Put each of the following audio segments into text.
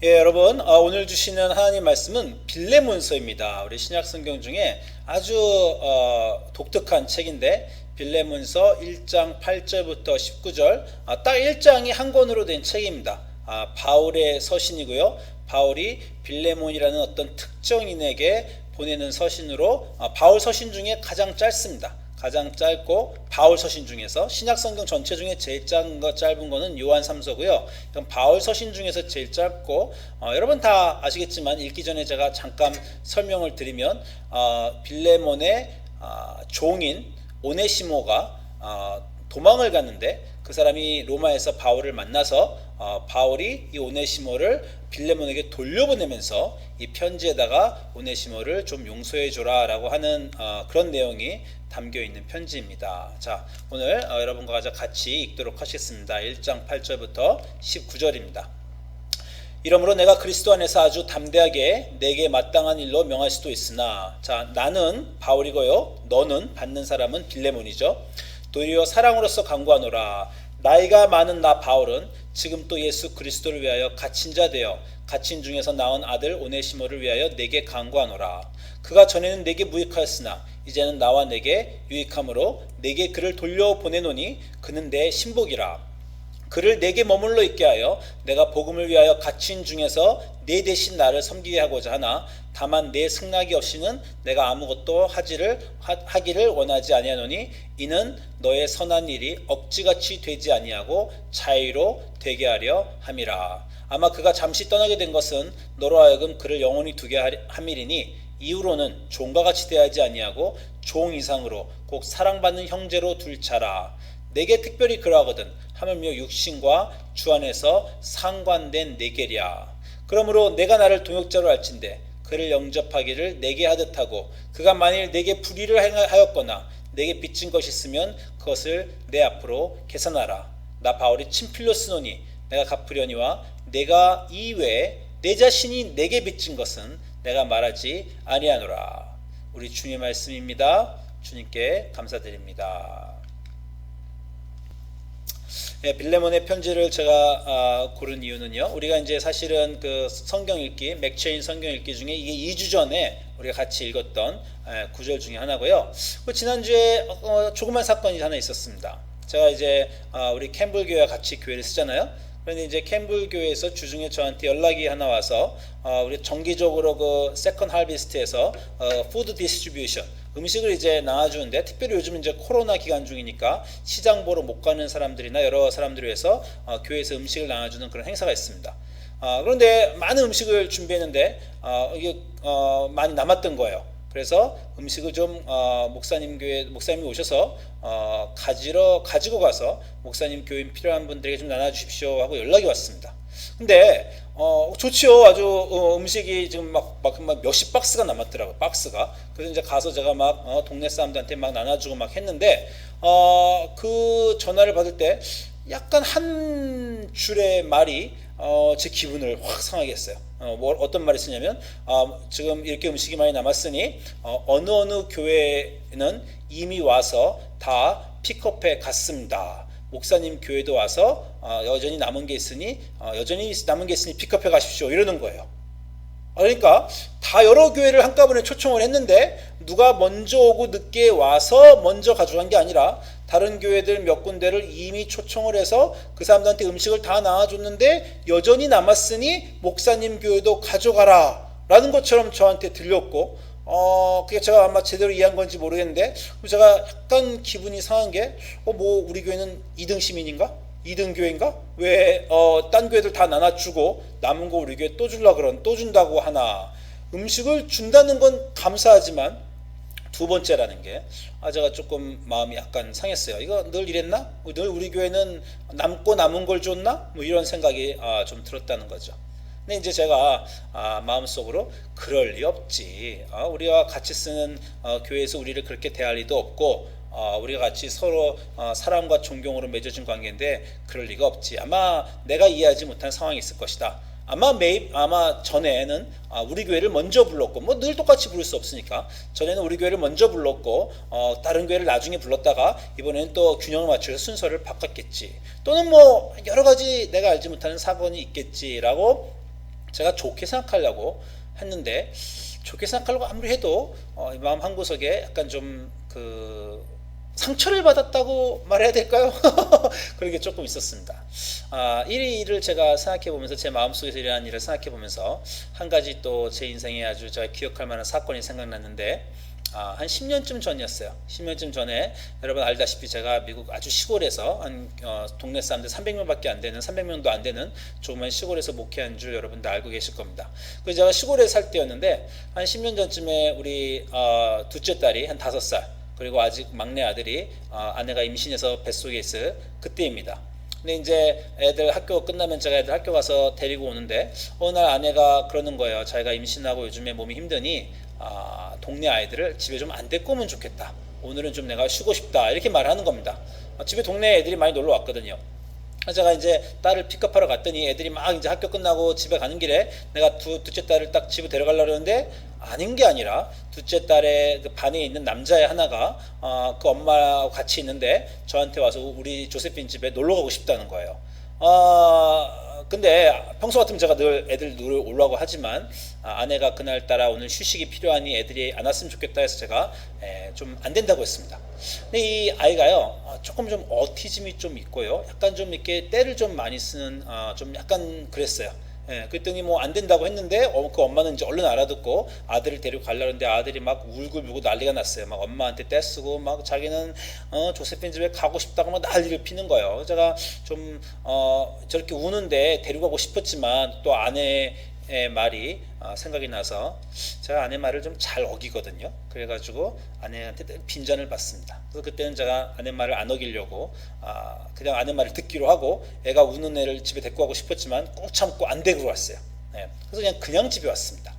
예, 여러분, 오늘 주시는 하나님 말씀은 빌레몬서입니다. 우리 신약 성경 중에 아주 독특한 책인데 빌레몬서 1장 8절부터 19절, 딱 1장이 한 권으로 된 책입니다. 바울의 서신이고요. 바울이 빌레몬이라는 어떤 특정인에게 보내는 서신으로 바울 서신 중에 가장 짧습니다. 가장 짧고 바울 서신 중에서 신약 성경 전체 중에 제일 짧은 거는 요한 3서고요. 그럼 바울 서신 중에서 제일 짧고 여러분 다 아시겠지만 읽기 전에 제가 잠깐 설명을 드리면 빌레몬의 종인 오네시모가 도망을 갔는데 그 사람이 로마에서 바울을 만나서 바울이 이 오네시모를 빌레몬에게 돌려보내면서 이 편지에다가 오네시모를 좀 용서해 줘라 라고 하는 그런 내용이 담겨 있는 편지입니다. 자, 오늘 여러분과 같이 읽도록 하겠습니다. 1장 8절부터 19절입니다. 이러므로 내가 그리스도 안에서 아주 담대하게 내게 마땅한 일로 명할 수도 있으나, 자, 나는 바울이고요, 너는 받는 사람은 빌레몬이죠. 도리어 사랑으로서 간구하노라. 나이가 많은 나 바울은 지금 또 예수 그리스도를 위하여 갇힌 자 되어 갇힌 중에서 낳은 아들 오네시모를 위하여 내게 간구하노라. 그가 전에는 내게 무익하였으나 이제는 나와 내게 유익함으로 내게 그를 돌려보내노니 그는 내 신복이라. 그를 내게 머물러 있게 하여 내가 복음을 위하여 갇힌 중에서 내 대신 나를 섬기게 하고자 하나, 다만 내 승낙이 없이는 내가 아무것도 하기를 원하지 아니하노니 이는 너의 선한 일이 억지같이 되지 아니하고 자유로 되게 하려 함이라. 아마 그가 잠시 떠나게 된 것은 너로 하여금 그를 영원히 두게 함이리니 이후로는 종과 같이 대하지 아니하고 종 이상으로 곧 사랑받는 형제로 둘 자라. 내게 특별히 그러하거든 하물며 육신과 주 안에서 상관된 내게랴. 그러므로 내가 나를 동역자로 할진대 그를 영접하기를 내게 하듯하고, 그가 만일 내게 불의를 하였거나 내게 빚진 것이 있으면 그것을 내 앞으로 계산하라. 나 바울이 친필로 쓰노니 내가 갚으려니와 내가 이외에 내 자신이 내게 빚진 것은 내가 말하지 아니하노라. 우리 주님의 말씀입니다. 주님께 감사드립니다. 빌레몬의 편지를 제가 고른 이유는요, 우리가 이제 사실은 그 성경 읽기, 맥체인 성경 읽기 중에 이게 2주 전에 우리가 같이 읽었던 구절 중에 하나고요. 지난주에 조그만 사건이 하나 있었습니다. 제가 이제 우리 캠블 교회와 같이 교회를 쓰잖아요. 그런데 이제 캠블 교회에서 주중에 저한테 연락이 하나 와서 우리 정기적으로 그 세컨 할비스트에서 푸드 디스트리뷰션, 음식을 이제 나눠주는데, 특별히 요즘 이제 코로나 기간 중이니까 시장 보러 못 가는 사람들이나 여러 사람들을 위해서 교회에서 음식을 나눠주는 그런 행사가 있습니다. 그런데 많은 음식을 준비했는데 이게 많이 남았던 거예요. 그래서 음식을 좀 목사님이 오셔서 가지고 가서 목사님 교인 필요한 분들에게 좀 나눠주십시오 하고 연락이 왔습니다. 근데 좋지요. 아주 음식이 지금 막 몇십 박스가 남았더라고요. 박스가. 그래서 이제 가서 제가 막 동네 사람들한테 막 나눠주고 막 했는데 그 전화를 받을 때 약간 한 줄의 말이 제 기분을 확 상하게 했어요. 어떤 말이 쓰냐면 지금 이렇게 음식이 많이 남았으니 어느 교회는 이미 와서 다 픽업해 갔습니다. 목사님 교회도 와서 여전히 남은 게 있으니 픽업해 가십시오, 이러는 거예요. 그러니까 다 여러 교회를 한꺼번에 초청을 했는데 누가 먼저 오고 늦게 와서 먼저 가져간 게 아니라 다른 교회들 몇 군데를 이미 초청을 해서 그 사람들한테 음식을 다 나눠줬는데 여전히 남았으니 목사님 교회도 가져가라 라는 것처럼 저한테 들렸고, 그게 제가 아마 제대로 이해한 건지 모르겠는데 제가 약간 기분이 상한 게 뭐 우리 교회는 2등 시민인가? 2등 교회인가? 왜 딴 교회들 다 나눠주고 남은 거 우리 교회 또 준다고 하나. 음식을 준다는 건 감사하지만 두 번째라는 게 제가 조금 마음이 약간 상했어요. 이거 늘 이랬나? 늘 우리 교회는 남은 걸 줬나? 뭐 이런 생각이 좀 들었다는 거죠. 근데 이제 제가 마음속으로 그럴 리 없지. 우리와 같이 쓰는 교회에서 우리를 그렇게 대할 리도 없고 우리가 같이 서로 사랑과 존경으로 맺어진 관계인데 그럴 리가 없지. 아마 내가 이해하지 못한 상황이 있을 것이다. 아마 전에는 우리 교회를 먼저 불렀고, 뭐 늘 똑같이 부를 수 없으니까 전에는 우리 교회를 먼저 불렀고 다른 교회를 나중에 불렀다가 이번에는 또 균형을 맞춰서 순서를 바꿨겠지. 또는 뭐 여러 가지 내가 알지 못하는 사건이 있겠지라고 제가 좋게 생각하려고 했는데 좋게 생각하려고 아무리 해도 이 마음 한구석에 약간 좀 상처를 받았다고 말해야 될까요? 그런 게 조금 있었습니다. 이 일을 제가 생각해 보면서 제 마음속에서 일어난 일을 생각해 보면서 한 가지 또 제 인생에 아주 제가 기억할 만한 사건이 생각났는데 한 10년쯤 전이었어요. 10년쯤 전에 여러분 알다시피 제가 미국 아주 시골에서 한 동네 사람들 300명밖에 안 되는 300명도 안 되는 조그만 시골에서 목회한 줄 여러분들 알고 계실 겁니다. 그래서 제가 시골에 살 때였는데 한 10년 전쯤에 우리 둘째 딸이 한 5살 그리고 아직 막내 아들이 아내가 임신해서 뱃속에 있을 그때입니다. 근데 이제 애들 학교 끝나면 제가 애들 학교 가서 데리고 오는데 어느 날 아내가 그러는 거예요. 자기가 임신하고 요즘에 몸이 힘드니 동네 아이들을 집에 좀 안 데리고 오면 좋겠다. 오늘은 좀 내가 쉬고 싶다. 이렇게 말하는 겁니다. 집에 동네 애들이 많이 놀러 왔거든요. 제가 이제 딸을 픽업하러 갔더니 애들이 막 이제 학교 끝나고 집에 가는 길에 내가 둘째 딸을 딱 집에 데려가려고 하는데 아닌 게 아니라 둘째 딸의 그 반에 있는 남자애 하나가 그 엄마하고 같이 있는데 저한테 와서 우리 조세핀 집에 놀러 가고 싶다는 거예요. 근데 평소 같으면 제가 늘 애들 놀러 오려고 하지만 아내가 그날따라 오늘 휴식이 필요하니 애들이 안 왔으면 좋겠다 해서 제가 좀 안 된다고 했습니다. 근데 이 아이가요 조금 좀 어티즘이 좀 있고요 약간 좀 이렇게 때를 좀 많이 쓰는 좀 약간 그랬어요. 그랬더니 뭐 안 된다고 했는데 그 엄마는 이제 얼른 알아듣고 아들을 데리고 가려는데 아들이 막 울고불고 난리가 났어요. 막 엄마한테 떼쓰고 막 자기는 조세핀 집에 가고 싶다고 막 난리를 피는 거예요. 제가 좀 저렇게 우는데 데리고 가고 싶었지만 또 아내의 말이 생각이 나서 제가 아내 말을 좀 잘 어기거든요. 그래가지고 아내한테 빈잔을 받습니다. 그래서 그때는 제가 아내 말을 안 어기려고 그냥 아내 말을 듣기로 하고 애가 우는 애를 집에 데리고 가고 싶었지만 꾹 참고 안 데리고 왔어요. 그래서 그냥 집에 왔습니다.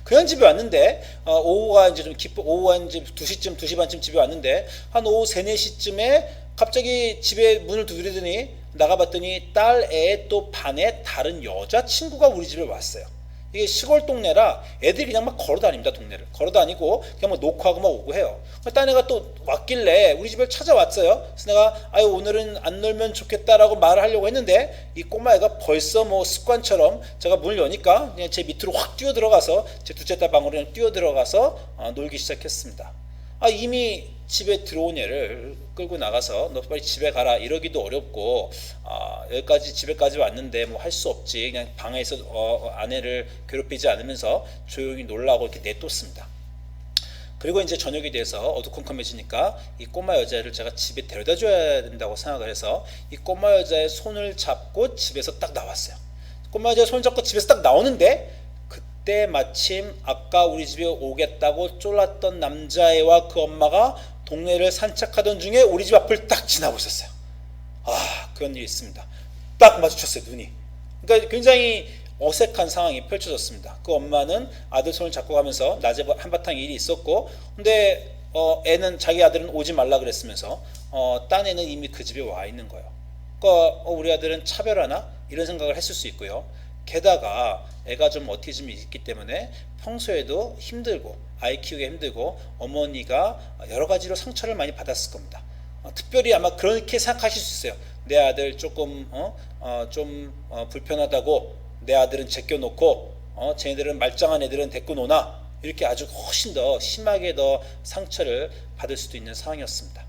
그냥 집에 왔는데 오후가 이제 좀 오후 한 2시쯤 2시 반쯤 집에 왔는데 한 오후 3, 4시쯤에 갑자기 집에 문을 두드리더니 나가봤더니 딸 애 또 반에 다른 여자친구가 우리 집에 왔어요. 이게 시골 동네라 애들이 그냥 막 걸어다닙니다. 동네를 걸어다니고 그냥 막 놓고 막 오고 해요. 딴 애가 또 왔길래 우리 집을 찾아왔어요. 그래서 내가 오늘은 안 놀면 좋겠다라고 말을 하려고 했는데 이 꼬마애가 벌써 뭐 습관처럼 제가 문을 여니까 그냥 제 밑으로 확 뛰어 들어가서 제 둘째 딸 방으로 그냥 뛰어 들어가서 놀기 시작했습니다. 이미 집에 들어온 애를 끌고 나가서 너 빨리 집에 가라 이러기도 어렵고 여기까지 집에까지 왔는데 뭐 할 수 없지 그냥 방에서 아내를 괴롭히지 않으면서 조용히 놀라고 이렇게 내뒀습니다. 그리고 이제 저녁이 돼서 어두컴컴해지니까 이 꼬마 여자를 제가 집에 데려다 줘야 된다고 생각을 해서 이 꼬마 여자의 손을 잡고 집에서 딱 나왔어요. 꼬마 여자의 손을 잡고 집에서 딱 나오는데 그때 마침 아까 우리 집에 오겠다고 쫄랐던 남자애와 그 엄마가 동네를 산책하던 중에 우리 집 앞을 딱 지나고 있었어요. 그런 일이 있습니다. 딱 마주쳤어요, 눈이. 그러니까 굉장히 어색한 상황이 펼쳐졌습니다. 그 엄마는 아들 손을 잡고 가면서 낮에 한바탕 일이 있었고 근데 애는 자기 아들은 오지 말라 그랬으면서 딴 애는 이미 그 집에 와 있는 거예요. 그러니까 우리 아들은 차별하나? 이런 생각을 했을 수 있고요. 게다가 애가 좀 오티즘이 있기 때문에 평소에도 힘들고 아이 키우기 힘들고 어머니가 여러 가지로 상처를 많이 받았을 겁니다. 특별히 아마 그렇게 생각하실 수 있어요. 내 아들 조금 좀 불편하다고 내 아들은 제껴놓고 쟤네들은 말짱한 애들은 데리고 노나 이렇게 아주 훨씬 더 심하게 더 상처를 받을 수도 있는 상황이었습니다.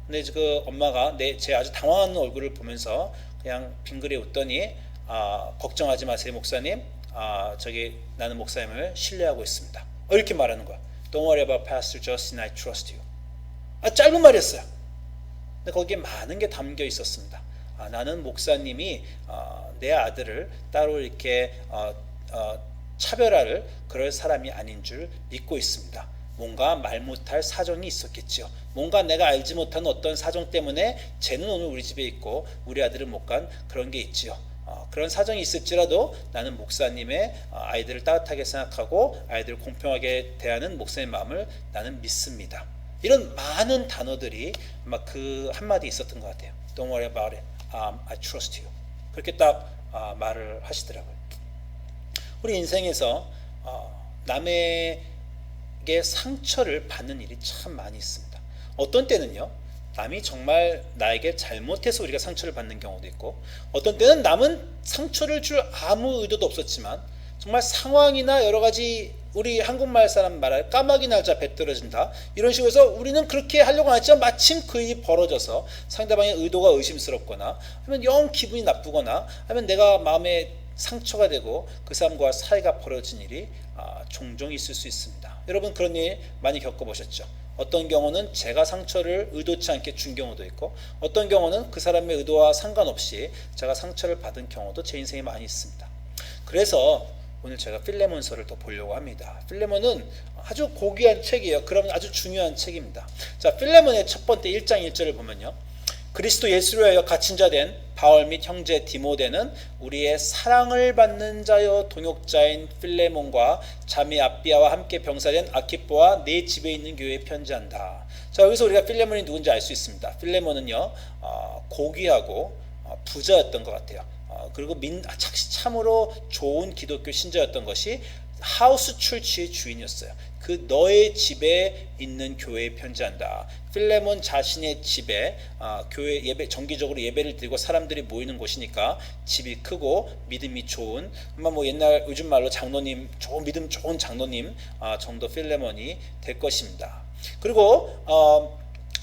근데 그 엄마가 제 아주 당황하는 얼굴을 보면서 그냥 빙그레 웃더니 걱정하지 마세요 목사님 저기 나는 목사님을 신뢰하고 있습니다. 이렇게 말하는 거야. Don't worry about Pastor Justin, I trust you. 짧은 말이었어요. 근데 거기에 많은 게 담겨 있었습니다. 나는 목사님이 내 아들을 따로 이렇게 차별할 그럴 사람이 아닌 줄 믿고 있습니다. 뭔가 말 못할 사정이 있었겠죠. 뭔가 내가 알지 못하는 어떤 사정 때문에 쟤는 오늘 우리 집에 있고 우리 아들은 못 간 그런 게 있지요. 그런 사정이 있을지라도 나는 목사님의 아이들을 따뜻하게 생각하고 아이들을 공평하게 대하는 목사님의 마음을 나는 믿습니다. 이런 많은 단어들이 막 그 한마디 있었던 것 같아요. Don't worry about it. I trust you. 그렇게 딱 말을 하시더라고요. 우리 인생에서 남에게 상처를 받는 일이 참 많이 있습니다. 어떤 때는요. 남이 정말 나에게 잘못해서 우리가 상처를 받는 경우도 있고 어떤 때는 남은 상처를 줄 아무 의도도 없었지만 정말 상황이나 여러 가지 우리 한국말 사람 말할 까마귀 날짜 배 떨어진다 이런 식으로 해서 우리는 그렇게 하려고 안 했지만 마침 그 일이 벌어져서 상대방의 의도가 의심스럽거나 하면 영 기분이 나쁘거나 하면 내가 마음에 상처가 되고 그 사람과 사이가 벌어진 일이 종종 있을 수 있습니다. 여러분 그런 일 많이 겪어보셨죠? 어떤 경우는 제가 상처를 의도치 않게 준 경우도 있고 어떤 경우는 그 사람의 의도와 상관없이 제가 상처를 받은 경우도 제 인생에 많이 있습니다. 그래서 오늘 제가 필레몬서를 더 보려고 합니다. 필레몬은 아주 고귀한 책이에요. 그러면 아주 중요한 책입니다. 자, 필레몬의 첫 번째 1장 1절을 보면요. 그리스도 예수로 하여 갇힌 자 된 바울 및 형제 디모데는 우리의 사랑을 받는 자여 동역자인 필레몬과 자매 아비아와 함께 병사된 아키포와 내 집에 있는 교회에 편지한다. 자, 여기서 우리가 필레몬이 누군지 알 수 있습니다. 필레몬은요 고귀하고 부자였던 것 같아요. 그리고 참으로 좋은 기독교 신자였던 것이 하우스 출치의 주인이었어요. 그 너의 집에 있는 교회에 편지한다. 필레몬 자신의 집에 교회 예배 정기적으로 예배를 드리고 사람들이 모이는 곳이니까 집이 크고 믿음이 좋은 아마 뭐 옛날 요즘 말로 장로님 좋은 믿음 좋은 장로님 정도 필레몬이 될 것입니다. 그리고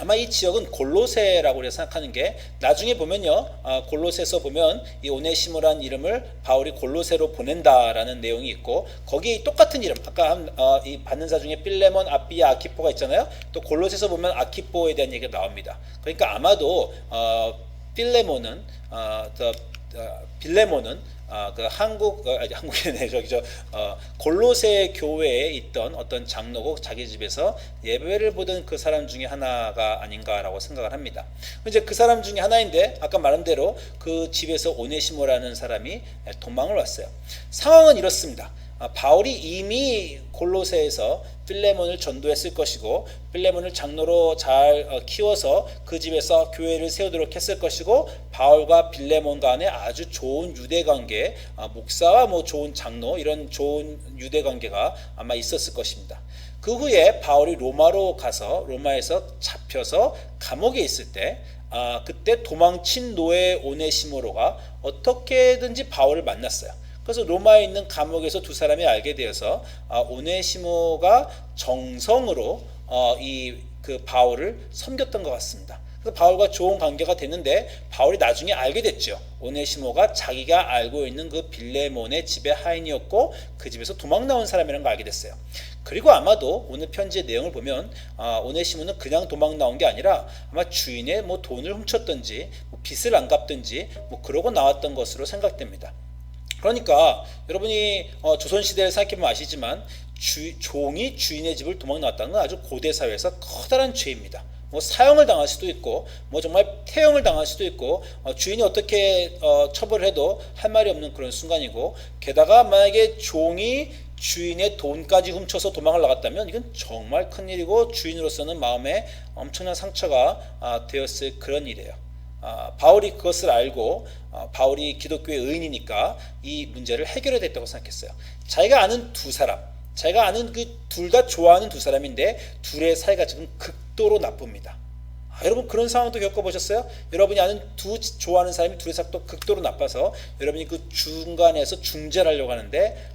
아마 이 지역은 골로새라고 우리가 생각하는 게 나중에 보면요 골로새서 보면 이 오네시모라는 이름을 바울이 골로새로 보낸다라는 내용이 있고 거기에 똑같은 이름 아까 이 받는 자 중에 필레몬, 아비아, 아키포가 있잖아요. 또 골로새서 보면 아키포에 대한 얘기가 나옵니다. 그러니까 아마도 빌레몬은 빌레몬은 그 한국에 골로새 교회에 있던 어떤 장로고 자기 집에서 예배를 보던 그 사람 중에 하나가 아닌가라고 생각을 합니다. 이제 그 사람 중에 하나인데 아까 말한 대로 그 집에서 오네시모라는 사람이 도망을 왔어요. 상황은 이렇습니다. 바울이 이미 골로새에서 필레몬을 전도했을 것이고 필레몬을 장로로 잘 키워서 그 집에서 교회를 세우도록 했을 것이고 바울과 필레몬 간에 아주 좋은 유대관계 목사와 뭐 좋은 장로 이런 좋은 유대관계가 아마 있었을 것입니다. 그 후에 바울이 로마로 가서 로마에서 잡혀서 감옥에 있을 때 그때 도망친 노예 오네시모로가 어떻게든지 바울을 만났어요. 그래서 로마에 있는 감옥에서 두 사람이 알게 되어서 오네시모가 정성으로 그 바울을 섬겼던 것 같습니다. 그래서 바울과 좋은 관계가 됐는데 바울이 나중에 알게 됐죠. 오네시모가 자기가 알고 있는 그 빌레몬의 집의 하인이었고 그 집에서 도망 나온 사람이라는 걸 알게 됐어요. 그리고 아마도 오늘 편지의 내용을 보면 오네시모는 그냥 도망 나온 게 아니라 아마 주인의 뭐 돈을 훔쳤든지 뭐 빚을 안 갚든지 뭐 그러고 나왔던 것으로 생각됩니다. 그러니까 여러분이 조선시대를 생각해보면 아시지만 종이 주인의 집을 도망 나왔다는 건 아주 고대 사회에서 커다란 죄입니다. 뭐 사형을 당할 수도 있고 뭐 정말 태형을 당할 수도 있고 주인이 어떻게 처벌을 해도 할 말이 없는 그런 순간이고 게다가 만약에 종이 주인의 돈까지 훔쳐서 도망을 나갔다면 이건 정말 큰일이고 주인으로서는 마음에 엄청난 상처가 되었을 그런 일이에요. 바울이 그것을 알고 바울이 기독교의 의인이니까 이 문제를 해결해야 됐다고 생각했어요. 자기가 아는 두 사람, 자기가 아는 그 둘 다 좋아하는 두 사람인데 둘의 사이가 지금 극도로 나쁩니다. 여러분 그런 상황도 겪어보셨어요? 여러분이 아는 두 좋아하는 사람이 둘의 사이가 또 극도로 나빠서 여러분이 그 중간에서 중재를 하려고 하는데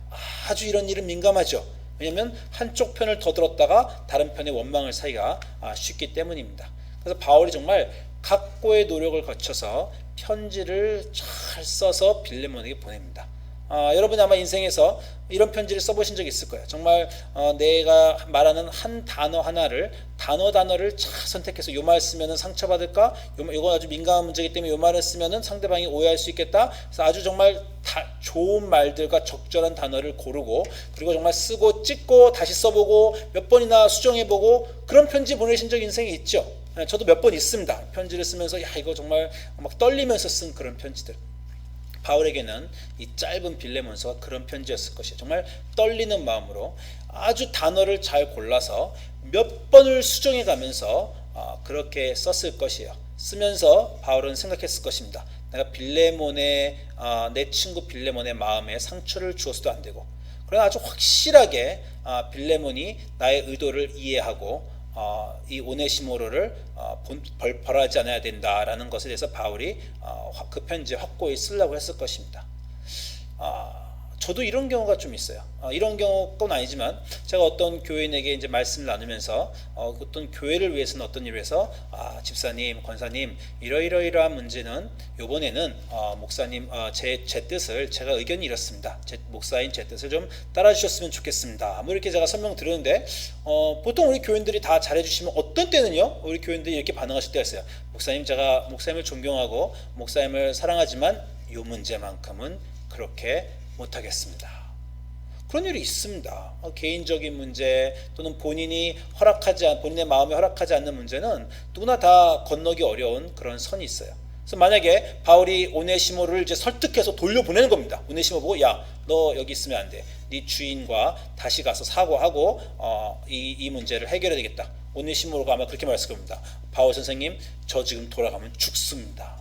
아주 이런 일은 민감하죠. 왜냐하면 한쪽 편을 더 들었다가 다른 편의 원망을 사기가 쉽기 때문입니다. 그래서 바울이 정말 각고의 노력을 거쳐서 편지를 잘 써서 빌레몬에게 보냅니다. 여러분이 아마 인생에서 이런 편지를 써보신 적이 있을 거예요. 정말 내가 말하는 한 단어 하나를 단어를 잘 선택해서 요 말 쓰면은 상처받을까? 이건 아주 민감한 문제이기 때문에 요 말을 쓰면은 상대방이 오해할 수 있겠다. 그래서 아주 정말 좋은 말들과 적절한 단어를 고르고 그리고 정말 쓰고 찍고 다시 써보고 몇 번이나 수정해보고 그런 편지 보내신 적 인생에 있죠. 저도 몇 번 있습니다. 편지를 쓰면서 이거 정말 막 떨리면서 쓴 그런 편지들. 바울에게는 이 짧은 빌레몬서가 그런 편지였을 것이에요. 정말 떨리는 마음으로 아주 단어를 잘 골라서 몇 번을 수정해 가면서 그렇게 썼을 것이에요. 쓰면서 바울은 생각했을 것입니다. 내가 빌레몬의 내 친구 빌레몬의 마음에 상처를 주어서도 안 되고 그러나 아주 확실하게 빌레몬이 나의 의도를 이해하고 이 오네시모로를 벌하지 않아야 된다라는 것에 대해서 바울이 그 편지에 확고히 쓰려고 했을 것입니다. 저도 이런 경우가 좀 있어요. 이런 경우는 아니지만 제가 어떤 교인에게 이제 말씀을 나누면서 어떤 교회를 위해서는 어떤 일을 해서 집사님, 권사님 이러이러이러한 문제는 이번에는 목사님 제 뜻을 제가 의견이 이렇습니다. 목사인 제 뜻을 좀 따라주셨으면 좋겠습니다. 뭐 이렇게 제가 설명드렸는데 보통 우리 교인들이 다 잘해주시면 어떤 때는요 우리 교인들이 이렇게 반응하실 때가 있어요. 목사님, 제가 목사님을 존경하고 목사님을 사랑하지만 이 문제만큼은 그렇게 못하겠습니다. 그런 일이 있습니다. 개인적인 문제 또는 본인의 마음에 허락하지 않는 문제는 누구나 다 건너기 어려운 그런 선이 있어요. 그래서 만약에 바울이 오네시모를 이제 설득해서 돌려보내는 겁니다. 오네시모 보고 야, 너 여기 있으면 안 돼. 네 주인과 다시 가서 사과하고 이 문제를 해결해야 되겠다. 오네시모가 아마 그렇게 말했을 겁니다. 바울 선생님, 저 지금 돌아가면 죽습니다.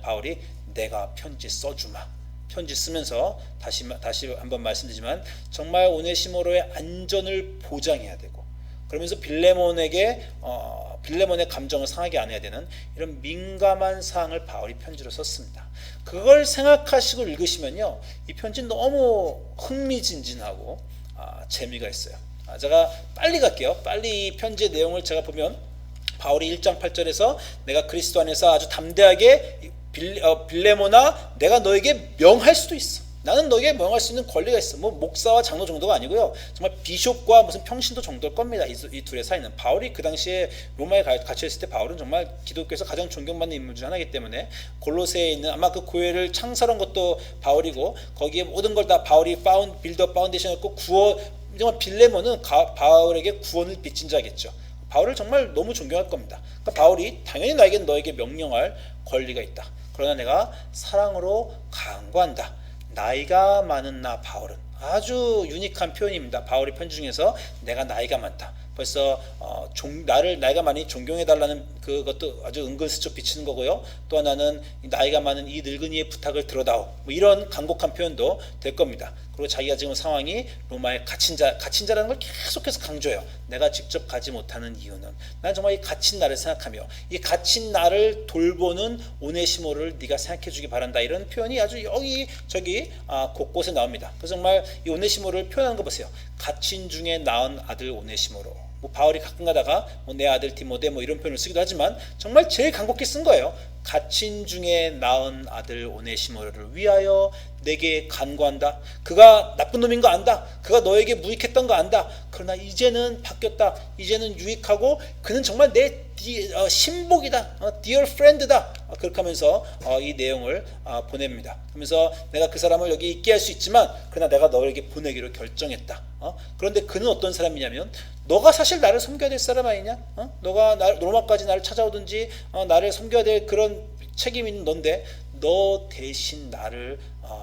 바울이 내가 편지 써주마. 편지 쓰면서 다시 한번 말씀드리지만 정말 오네시모로의 안전을 보장해야 되고, 그러면서 빌레몬의 감정을 상하게 안 해야 되는 이런 민감한 사항을 바울이 편지로 썼습니다. 그걸 생각하시고 읽으시면요 이 편지는 너무 흥미진진하고 재미가 있어요. 제가 빨리 갈게요. 빨리 이 편지의 내용을 제가 보면 바울이 1장 8절에서 내가 그리스도 안에서 아주 담대하게 빌레몬아, 내가 너에게 명할 수도 있어. 나는 너에게 명할 수 있는 권리가 있어. 뭐 목사와 장로 정도가 아니고요. 정말 비숍과 무슨 평신도 정도일 겁니다. 이 둘의 사이는. 바울이 그 당시에 로마에 갇혀 있을 때 바울은 정말 기독교에서 가장 존경받는 인물 중 하나이기 때문에 골로새에 있는 아마 그 교회를 창설한 것도 바울이고 거기에 모든 걸 다 바울이 빌더 파운데이션이었고 정말 빌레몬은 바울에게 구원을 빚진 자겠죠. 바울을 정말 너무 존경할 겁니다. 그러니까 바울이 당연히 너에게 명령할 권리가 있다. 그러나 내가 사랑으로 강구한다. 나이가 많은 나 바울은, 아주 유니크한 표현입니다. 바울의 편지 중에서 내가 나이가 많다. 벌써 나를 나이가 많이 존경해달라는 그것도 아주 은근슬쩍 비치는 거고요. 또 하나는 나이가 많은 이 늙은이의 부탁을 들어다오. 뭐 이런 간곡한 표현도 될 겁니다. 그리고 자기가 지금 상황이 로마의 갇힌자라는 걸 계속해서 강조해요. 내가 직접 가지 못하는 이유는 난 정말 이 갇힌 나를 생각하며 이 갇힌 나를 돌보는 오네시모를 네가 생각해 주기 바란다. 이런 표현이 아주 여기저기 곳곳에 나옵니다. 그래서 정말 이 오네시모를 표현하는 거 보세요. 갇힌 중에 낳은 아들 오네시모로. 뭐 바울이 가끔 가다가 내 아들 디모데 이런 표현을 쓰기도 하지만 정말 제일 간곡히 쓴 거예요. 갇힌 중에 낳은 아들 오네시모를 위하여 내게 간구한다. 그가 나쁜 놈인 거 안다. 그가 너에게 무익했던 거 안다. 그러나 이제는 바뀌었다. 이제는 유익하고 그는 정말 내 신복이다. dear friend다. 그렇게 하면서 이 내용을 보냅니다. 그러면서 내가 그 사람을 여기 있게 할 수 있지만 그러나 내가 너에게 보내기로 결정했다. 그런데 그는 어떤 사람이냐면 너가 사실 나를 섬겨야 될 사람 아니냐? 너가 로마까지 나를 찾아오든지 나를 섬겨야 될 그런 책임이 있는 넌데 너 대신 나를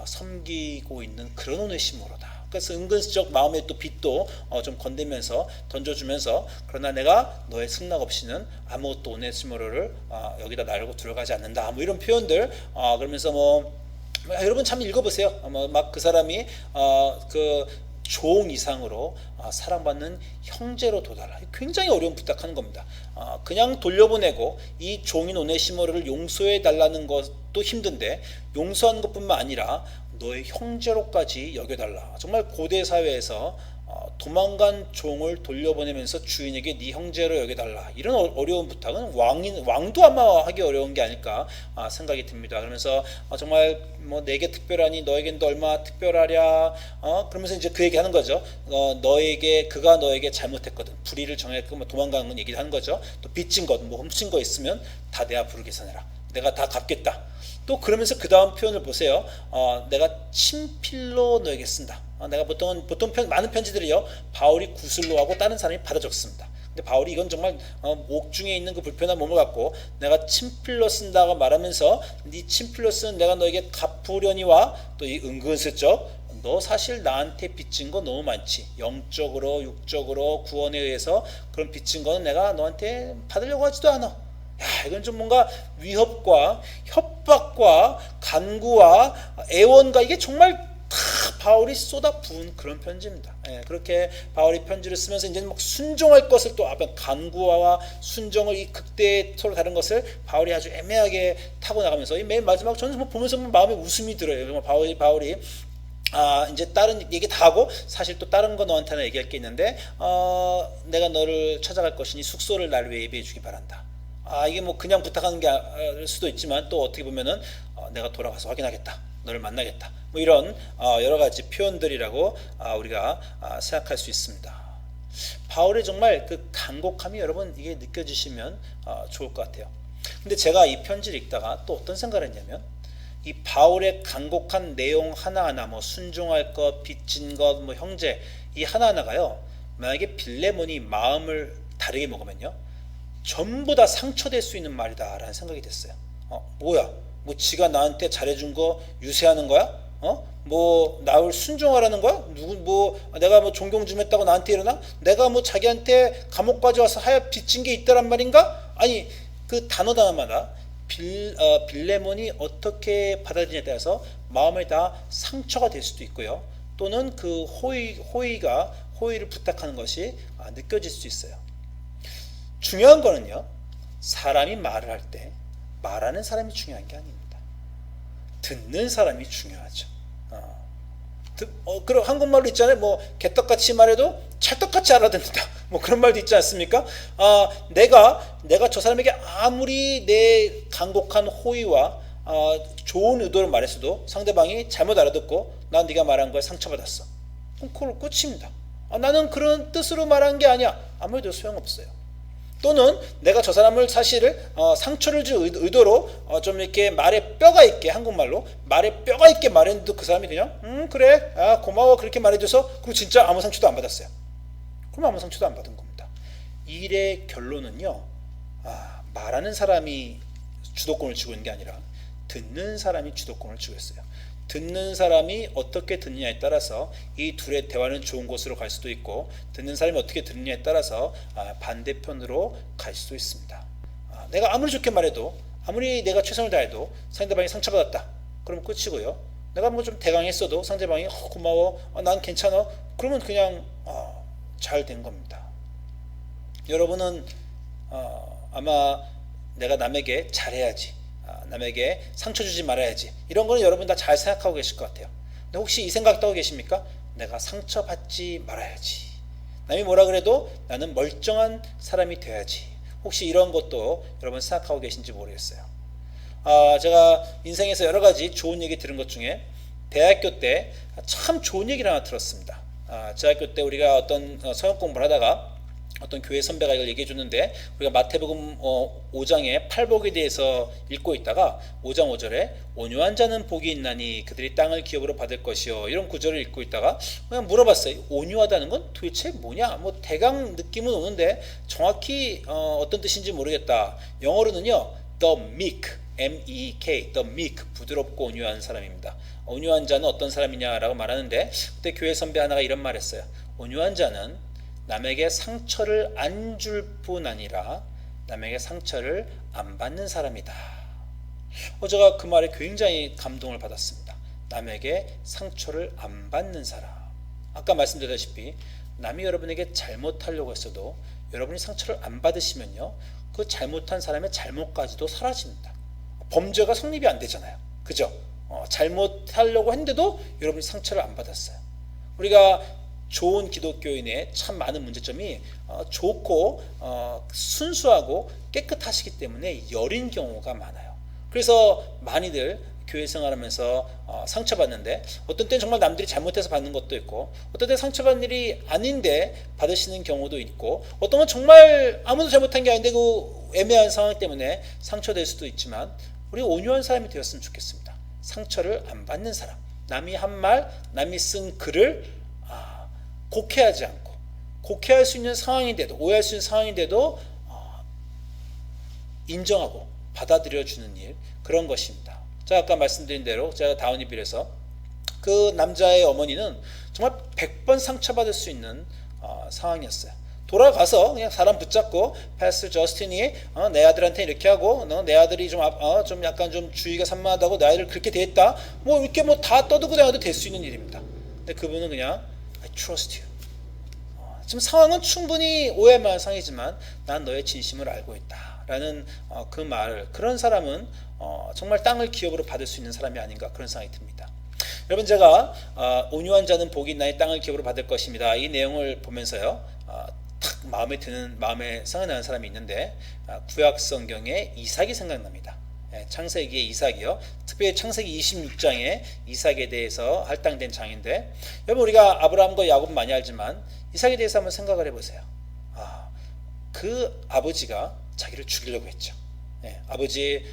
섬기고 있는 그런 오네시모로다. 그래서 은근슬쩍 마음의 또 빚도 좀 건들면서 던져주면서 그러나 내가 너의 승낙 없이는 아무것도 오네시모로를 여기다 나르고 들어가지 않는다. 뭐 이런 표현들 그러면서 여러분 참 읽어보세요. 막 그 사람이 그 종 이상으로 사랑받는 형제로 도달하. 굉장히 어려운 부탁하는 겁니다. 그냥 돌려보내고 이 종인 오네시모를 용서해 달라는 것도 힘든데 용서하는 것뿐만 아니라 너의 형제로까지 여겨달라. 정말 고대 사회에서 도망간 종을 돌려보내면서 주인에게 네 형제로 여겨달라. 이런 어려운 부탁은 왕도 아마 하기 어려운 게 아닐까 생각이 듭니다. 그러면서 정말 내게 특별하니 너에겐 얼마나 특별하랴. 그러면서 이제 그 얘기하는 거죠. 그가 너에게 잘못했거든. 불의를 정했고 도망간 건 얘기를 하는 거죠. 또 빚진 것, 훔친 거 있으면 다 내가 부르게 사내라. 내가 다 갚겠다. 또 그러면서 그 다음 표현을 보세요. 내가 친필로 너에게 쓴다. 내가 보통 많은 편지들이요 바울이 구슬로 하고 다른 사람이 받아 적습니다. 근데 바울이 이건 정말 옥중에 있는 그 불편한 몸을 갖고 내가 친필로 쓴다고 말하면서 네 친필로 쓴 내가 너에게 갚으려니와 또 이 은근슬쩍 너 사실 나한테 빚진 거 너무 많지. 영적으로 육적으로 구원에 의해서 그런 빚진 거는 내가 너한테 받으려고 하지도 않아. 이건 좀 뭔가 위협과 협박과 간구와 애원과 이게 정말 다 바울이 쏟아부은 그런 편지입니다. 그렇게 바울이 편지를 쓰면서 이제는 막 순종할 것을 또 앞에 간구와 순종을 이 극대에 서로 다른 것을 바울이 아주 애매하게 타고 나가면서 이 맨 마지막 저는 보면서 마음에 웃음이 들어요. 바울이 이제 다른 얘기 다 하고 사실 또 다른 거 너한테 하나 얘기할 게 있는데 내가 너를 찾아갈 것이니 숙소를 날 위해 예비해 주기 바란다. 이게 뭐 그냥 부탁하는 게 알 수도 있지만 또 어떻게 보면은 내가 돌아가서 확인하겠다. 너를 만나겠다. 뭐 이런 여러 가지 표현들이라고 우리가 생각할 수 있습니다. 바울의 정말 그 간곡함이 여러분 이게 느껴지시면 좋을 것 같아요. 근데 제가 이 편지를 읽다가 또 어떤 생각을 했냐면 이 바울의 간곡한 내용 하나하나 뭐 순종할 것, 빚진 것, 뭐 형제 이 하나하나가요. 만약에 빌레몬이 마음을 다르게 먹으면요. 전부 다 상처될 수 있는 말이다라는 생각이 됐어요. 뭐야? 뭐 지가 나한테 잘해준 거 유세하는 거야? 뭐 나를 순종하라는 거야? 뭐 내가 뭐 존경 좀 했다고 나한테 이러나? 내가 뭐 자기한테 감옥까지 와서 하여 빚진 게 있다란 말인가? 아니 그 단어 단어마다 빌레몬이 어떻게 받아들이냐에 따라서 마음에 다 상처가 될 수도 있고요. 또는 그 호의를 부탁하는 것이 느껴질 수 있어요. 중요한 거는요. 사람이 말을 할 때 말하는 사람이 중요한 게 아닙니다. 듣는 사람이 중요하죠. 그런 한국말로 있잖아요. 뭐 개떡같이 말해도 찰떡같이 알아듣는다. 뭐 그런 말도 있지 않습니까? 내가 저 사람에게 아무리 내 간곡한 호의와 좋은 의도를 말했어도 상대방이 잘못 알아듣고 난 네가 말한 거에 상처받았어. 그럼 그걸 끝입니다. 나는 그런 뜻으로 말한 게 아니야. 아무래도 소용없어요. 또는 내가 저 사람을 사실을 상처를 줄 의도로 좀 이렇게 말에 뼈가 있게 한국말로 말에 뼈가 있게 말했는데도 그 사람이 그냥 그래 고마워 그렇게 말해줘서 그리고 진짜 아무 상처도 안 받았어요. 그럼 아무 상처도 안 받은 겁니다. 이 일의 결론은요. 말하는 사람이 주도권을 쥐고 있는 게 아니라 듣는 사람이 주도권을 쥐고 있어요. 듣는 사람이 어떻게 듣느냐에 따라서 이 둘의 대화는 좋은 곳으로 갈 수도 있고 듣는 사람이 어떻게 듣느냐에 따라서 반대편으로 갈 수도 있습니다. 내가 아무리 좋게 말해도 아무리 내가 최선을 다해도 상대방이 상처받았다. 그러면 끝이고요. 내가 뭐 좀 대강했어도 상대방이 고마워 난 괜찮아. 그러면 그냥 잘 된 겁니다. 여러분은 아마 내가 남에게 잘해야지 남에게 상처 주지 말아야지 이런 거는 여러분 다 잘 생각하고 계실 것 같아요. 근데 혹시 이 생각도 하고 계십니까? 내가 상처받지 말아야지 남이 뭐라 그래도 나는 멀쩡한 사람이 돼야지 혹시 이런 것도 여러분 생각하고 계신지 모르겠어요. 제가 인생에서 여러 가지 좋은 얘기 들은 것 중에 대학교 때 참 좋은 얘기를 하나 들었습니다. 대학교 때 우리가 어떤 성역 공부를 하다가 어떤 교회 선배가 이걸 얘기해 줬는데 우리가 마태복음 5장의 팔복에 대해서 읽고 있다가 5장 5절에 온유한 자는 복이 있나니 그들이 땅을 기업으로 받을 것이요 이런 구절을 읽고 있다가 그냥 물어봤어요. 온유하다는 건 도대체 뭐냐? 뭐 대강 느낌은 오는데 정확히 어떤 뜻인지 모르겠다. 영어로는요. The meek, M-E-K, the meek, 부드럽고 온유한 사람입니다. 온유한 자는 어떤 사람이냐라고 말하는데 그때 교회 선배 하나가 이런 말 했어요. 온유한 자는 남에게 상처를 안 줄 뿐 아니라 남에게 상처를 안 받는 사람이다. 제가 그 말에 굉장히 감동을 받았습니다. 남에게 상처를 안 받는 사람. 아까 말씀드렸다시피 남이 여러분에게 잘못하려고 했어도 여러분이 상처를 안 받으시면요. 그 잘못한 사람의 잘못까지도 사라집니다. 범죄가 성립이 안 되잖아요. 그죠? 잘못하려고 했는데도 여러분이 상처를 안 받았어요. 우리가 좋은 기독교인의 참 많은 문제점이 좋고 순수하고 깨끗하시기 때문에 여린 경우가 많아요. 그래서 많이들 교회 생활하면서 상처받는데 어떤 때는 정말 남들이 잘못해서 받는 것도 있고 어떤 때는 상처받는 일이 아닌데 받으시는 경우도 있고 어떤 건 정말 아무도 잘못한 게 아닌데 그 애매한 상황 때문에 상처될 수도 있지만 우리 온유한 사람이 되었으면 좋겠습니다. 상처를 안 받는 사람. 남이 한 말, 남이 쓴 글을 곡해하지 않고 곡해할 수 있는 상황인데도 오해할 수 있는 상황인데도 인정하고 받아들여주는 일 그런 것입니다. 제가 아까 말씀드린 대로 제가 다운이빌에서 그 남자의 어머니는 정말 100번 상처받을 수 있는 상황이었어요. 돌아가서 그냥 사람 붙잡고 패스터 저스틴이 내 아들한테 이렇게 하고 내 아들이 좀 약간 좀 주의가 산만하다고 내 아이를 그렇게 대했다 뭐 이렇게 뭐 다 떠들고 다녀도 될 수 있는 일입니다. 근데 그분은 그냥 I trust you. 지금 상황은 충분히 오해할 만한 상황이지만 난 너의 진심을 알고 있다 라는 그 말을 그런 사람은 정말 땅을 기업으로 받을 수 있는 사람이 아닌가 그런 생각이 듭니다. 여러분 제가 온유한 자는 복이 있나니 땅을 기업으로 받을 것입니다. 이 내용을 보면서요. 탁 마음에 생각나는 사람이 있는데 구약 성경에 이삭이 생각납니다. 창세기의 이삭이요. 특별히 창세기 26장에 이삭에 대해서 할당된 장인데 여러분 우리가 아브라함과 야곱 많이 알지만 이삭에 대해서 한번 생각을 해보세요. 그 아버지가 자기를 죽이려고 했죠. 아버지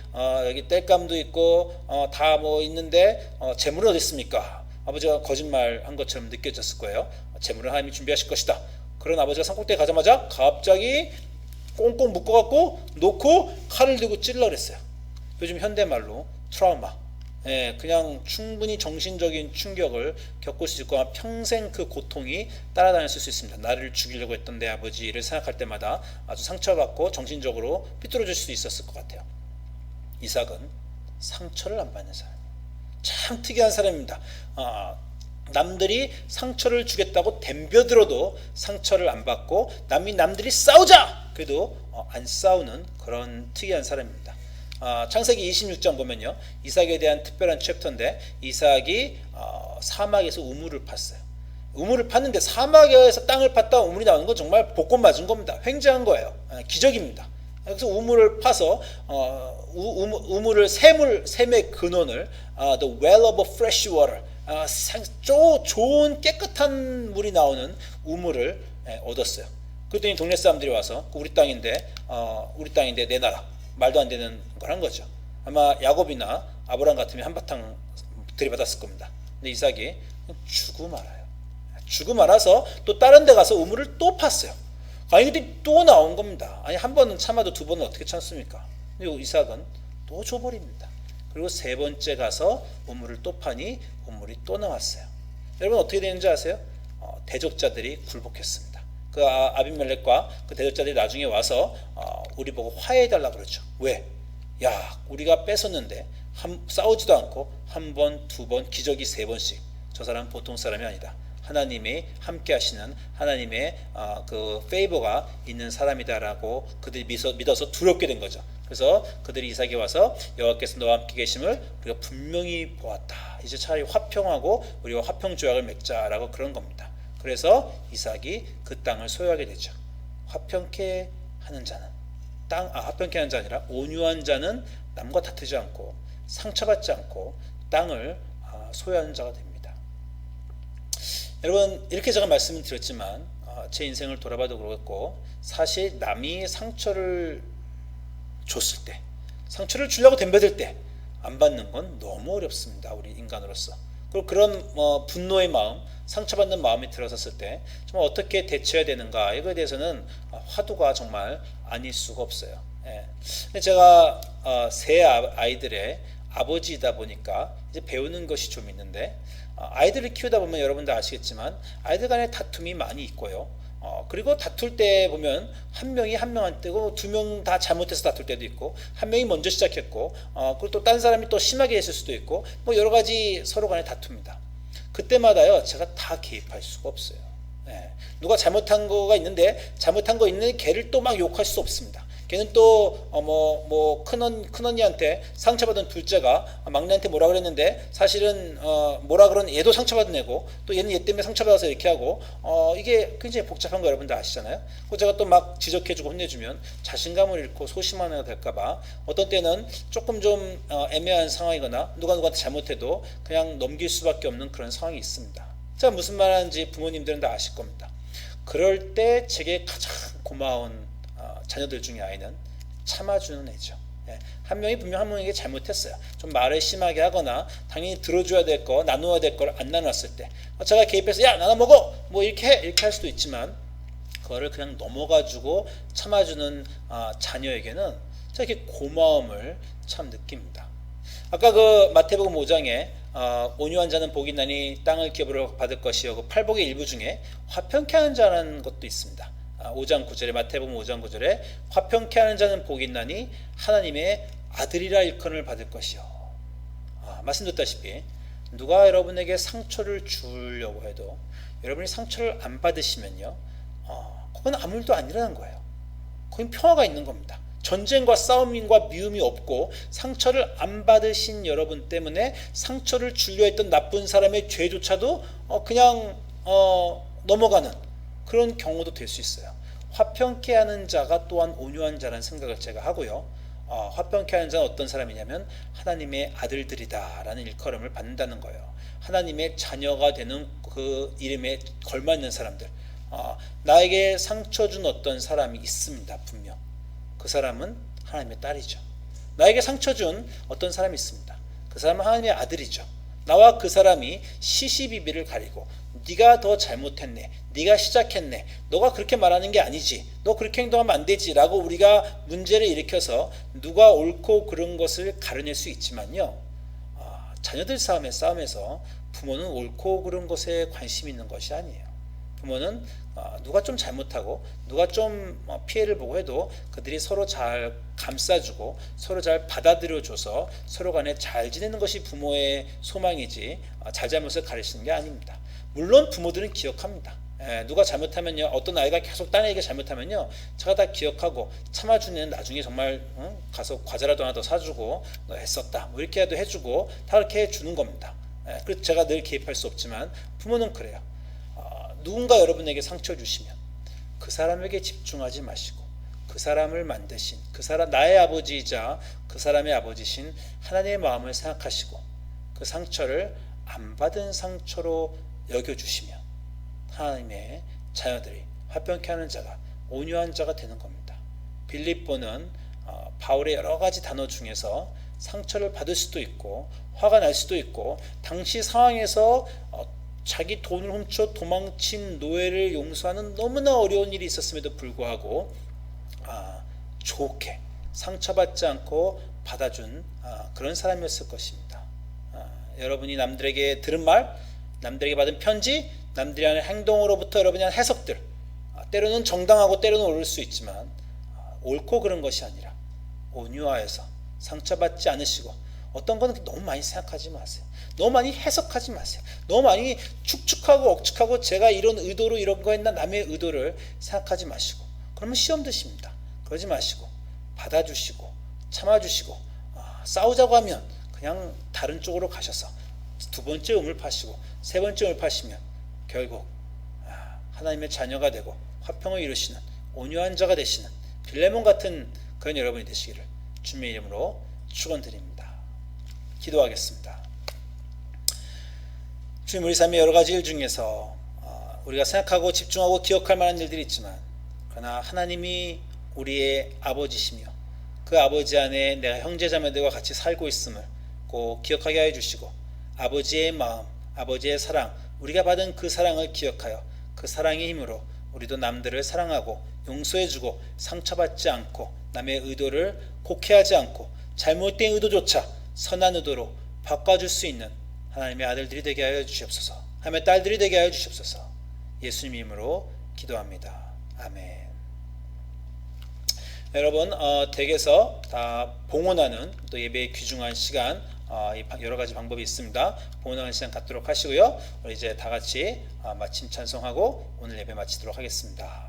여기 땔감도 있고 다 뭐 있는데 재물은 어디 있습니까? 아버지가 거짓말한 것처럼 느껴졌을 거예요. 재물은 하나님이 준비하실 것이다. 그런 아버지가 산꼭대에 가자마자 갑자기 꽁꽁 묶어갖고 놓고 칼을 들고 찔러 그랬어요. 요즘 현대말로 트라우마. 그냥 충분히 정신적인 충격을 겪을 수 있고 평생 그 고통이 따라다녔을 수 있습니다. 나를 죽이려고 했던 내 아버지를 생각할 때마다 아주 상처받고 정신적으로 삐뚤어질 수도 있었을 것 같아요. 이삭은 상처를 안 받는 사람이에요. 참 특이한 사람입니다. 남들이 상처를 주겠다고 덤벼들어도 상처를 안 받고 남들이 싸우자 그래도 안 싸우는 그런 특이한 사람입니다. 창세기 26장 보면요, 이삭에 대한 특별한 챕터인데 이삭이 사막에서 우물을 팠어요. 우물을 팠는데 사막에서 땅을 팠다 우물이 나오는 건 정말 복권 맞은 겁니다. 굉장한 거예요. 기적입니다. 그래서 우물을 파서 우물을 샘의 근원을 the well of fresh water, 좋은 깨끗한 물이 나오는 우물을 얻었어요. 그랬더니 동네 사람들이 와서 우리 땅인데 내놔라. 말도 안 되는 걸 한 거죠. 아마 야곱이나 아브라함 같으면 한바탕 들이받았을 겁니다. 근데 이삭이 주고 말아요. 주고 말아서 또 다른 데 가서 우물을 또 팠어요. 근데 또 나온 겁니다. 한 번은 참아도 두 번은 어떻게 참습니까? 근데 이삭은 또 줘버립니다. 그리고 세 번째 가서 우물을 또 파니 우물이 또 나왔어요. 여러분 어떻게 되는지 아세요? 대적자들이 굴복했습니다. 그 아비멜렉과 그 대적자들이 나중에 와서 우리 보고 화해해달라 그러죠. 왜? 야, 우리가 뺏었는데 싸우지도 않고 한 번, 두 번, 기적이 세 번씩. 저 사람은 보통 사람이 아니다. 하나님이 함께 하시는 하나님의 그 페이버가 있는 사람이다라고 그들이 믿어서 두렵게 된 거죠. 그래서 그들이 이삭에 와서 여호와께서 너와 함께 계심을 우리가 분명히 보았다. 이제 차라리 화평하고 우리가 화평 조약을 맺자라고 그런 겁니다. 그래서 이삭이 그 땅을 소유하게 되죠. 화평케 하는 자는 화평케 하는 자 아니라 온유한 자는 남과 다투지 않고 상처받지 않고 땅을 소유하는 자가 됩니다. 여러분 이렇게 제가 말씀을 드렸지만 제 인생을 돌아봐도 그렇고 사실 남이 상처를 줬을 때 상처를 주려고 덤벼들 때 안 받는 건 너무 어렵습니다. 우리 인간으로서. 그리고 그런 분노의 마음, 상처받는 마음이 들어섰을 때 정말 어떻게 대처해야 되는가 이거에 대해서는 화두가 정말 아닐 수가 없어요. 근데 제가 세 아이들의 아버지이다 보니까 이제 배우는 것이 좀 있는데 아이들을 키우다 보면 여러분들 아시겠지만 아이들 간의 다툼이 많이 있고요. 그리고 다툴 때 보면 한 명이 한 명한테 고 두 명 다 잘못해서 다툴 때도 있고 한 명이 먼저 시작했고 그리고 또 다른 사람이 또 심하게 했을 수도 있고 뭐 여러 가지 서로 간에 다툽니다. 그때마다요 제가 다 개입할 수가 없어요. 누가 잘못한 거가 있는데 잘못한 거 있는 걔를 또 막 욕할 수 없습니다. 걔는 또 큰언니한테 상처받은 둘째가 막내한테 뭐라 그랬는데 사실은 뭐라 그런 얘도 상처받은 애고 또 얘는 얘 때문에 상처받아서 이렇게 하고 이게 굉장히 복잡한 거 여러분들 아시잖아요. 그래서 제가 또 막 지적해주고 혼내주면 자신감을 잃고 소심한 애가 될까봐 어떤 때는 조금 좀 애매한 상황이거나 누구한테 잘못해도 그냥 넘길 수밖에 없는 그런 상황이 있습니다. 제가 무슨 말 하는지 부모님들은 다 아실 겁니다. 그럴 때 제게 가장 고마운 자녀들 중에 아이는 참아주는 애죠. 한 명이 분명 한 명에게 잘못했어요. 좀 말을 심하게 하거나 당연히 들어줘야 될 거 나누어야 될 걸 안 나눴을 때 제가 개입해서 야 나눠 먹어 뭐 이렇게 해 이렇게 할 수도 있지만 그거를 그냥 넘어가주고 참아주는 자녀에게는 제가 이렇게 고마움을 참 느낍니다. 아까 그 마태복음 5장에 온유한 자는 복이 있나니 땅을 기업으로 받을 것이요 그 팔복의 일부 중에 화평케 하는 자라는 것도 있습니다. 5장 9절에 마태복음 5장 9절에 화평케 하는 자는 복이 있나니 하나님의 아들이라 일컬음을 받을 것이요. 말씀드렸다시피 누가 여러분에게 상처를 주려고 해도 여러분이 상처를 안 받으시면요 그건 아무 일도 안 일어난 거예요. 거긴 평화가 있는 겁니다. 전쟁과 싸움과 미움이 없고 상처를 안 받으신 여러분 때문에 상처를 주려 했던 나쁜 사람의 죄조차도 그냥 넘어가는 그런 경우도 될 수 있어요. 화평케 하는 자가 또한 온유한 자라는 생각을 제가 하고요. 화평케 하는 자는 어떤 사람이냐면 하나님의 아들들이다 라는 일컬음을 받는다는 거예요. 하나님의 자녀가 되는 그 이름에 걸맞는 사람들. 나에게 상처 준 어떤 사람이 있습니다. 분명 그 사람은 하나님의 딸이죠. 나에게 상처 준 어떤 사람이 있습니다. 그 사람은 하나님의 아들이죠. 나와 그 사람이 시시비비를 가리고 네가 더 잘못했네, 네가 시작했네, 너가 그렇게 말하는 게 아니지, 너 그렇게 행동하면 안 되지 라고 우리가 문제를 일으켜서 누가 옳고 그른 것을 가려낼 수 있지만요, 자녀들 싸움에서 부모는 옳고 그른 것에 관심이 있는 것이 아니에요. 부모는 누가 좀 잘못하고 누가 좀 피해를 보고 해도 그들이 서로 잘 감싸주고 서로 잘 받아들여줘서 서로 간에 잘 지내는 것이 부모의 소망이지 잘잘못을 가르치는 게 아닙니다. 물론 부모들은 기억합니다. 누가 잘못하면요, 어떤 아이가 계속 딴 애에게 잘못하면요, 제가 다 기억하고 참아주는, 나중에 정말 가서 과자라도 하나 더 사주고 너 했었다 뭐 이렇게라도 해주고 다 그렇게 해주는 겁니다. 그래서 제가 늘 개입할 수 없지만 부모는 그래요. 누군가 여러분에게 상처 주시면 그 사람에게 집중하지 마시고 그 사람을 만드신 그 사람, 나의 아버지이자 그 사람의 아버지신 하나님의 마음을 생각하시고 그 상처를 안 받은 상처로 여겨주시면 하나님의 자녀들이 화평케 하는 자가, 온유한 자가 되는 겁니다. 빌립보는 바울의 여러 가지 단어 중에서 상처를 받을 수도 있고 화가 날 수도 있고 당시 상황에서 자기 돈을 훔쳐 도망친 노예를 용서하는 너무나 어려운 일이 있었음에도 불구하고 좋게 상처받지 않고 받아준 그런 사람이었을 것입니다. 여러분이 남들에게 들은 말, 남들에게 받은 편지, 남들이 하는 행동으로부터 여러분이 하는 해석들, 때로는 정당하고 때로는 옳을 수 있지만 옳고 그런 것이 아니라 온유하여서 상처받지 않으시고, 어떤 거는 너무 많이 생각하지 마세요. 너무 많이 해석하지 마세요. 너무 많이 축축하고 억측하고 제가 이런 의도로 이런 거 했나 남의 의도를 생각하지 마시고, 그러면 시험 드십니다. 그러지 마시고 받아주시고 참아주시고, 싸우자고 하면 그냥 다른 쪽으로 가셔서 두 번째 우물 파시고 세 번째 우물 파시면 결국 하나님의 자녀가 되고 화평을 이루시는 온유한 자가 되시는 빌레몬 같은 그런 여러분이 되시기를 주님의 이름으로 축원드립니다. 기도하겠습니다. 주님, 우리 삶의 여러 가지 일 중에서 우리가 생각하고 집중하고 기억할 만한 일들이 있지만, 그러나 하나님이 우리의 아버지시며 그 아버지 안에 내가 형제자매들과 같이 살고 있음을 꼭 기억하게 하여 주시고, 아버지의 마음, 아버지의 사랑, 우리가 받은 그 사랑을 기억하여 그 사랑의 힘으로 우리도 남들을 사랑하고 용서해주고 상처받지 않고 남의 의도를 곡해하지 않고 잘못된 의도조차 선한 의도로 바꿔줄 수 있는 하나님의 아들들이 되게 하여 주시옵소서. 하나님의 딸들이 되게 하여 주시옵소서. 예수님 이름으로 기도합니다. 아멘. 여러분, 댁에서 다 봉헌하는 또 예배의 귀중한 시간, 여러 가지 방법이 있습니다. 봉헌하는 시간 갖도록 하시고요. 우리 이제 다 같이 마침 찬송하고 오늘 예배 마치도록 하겠습니다.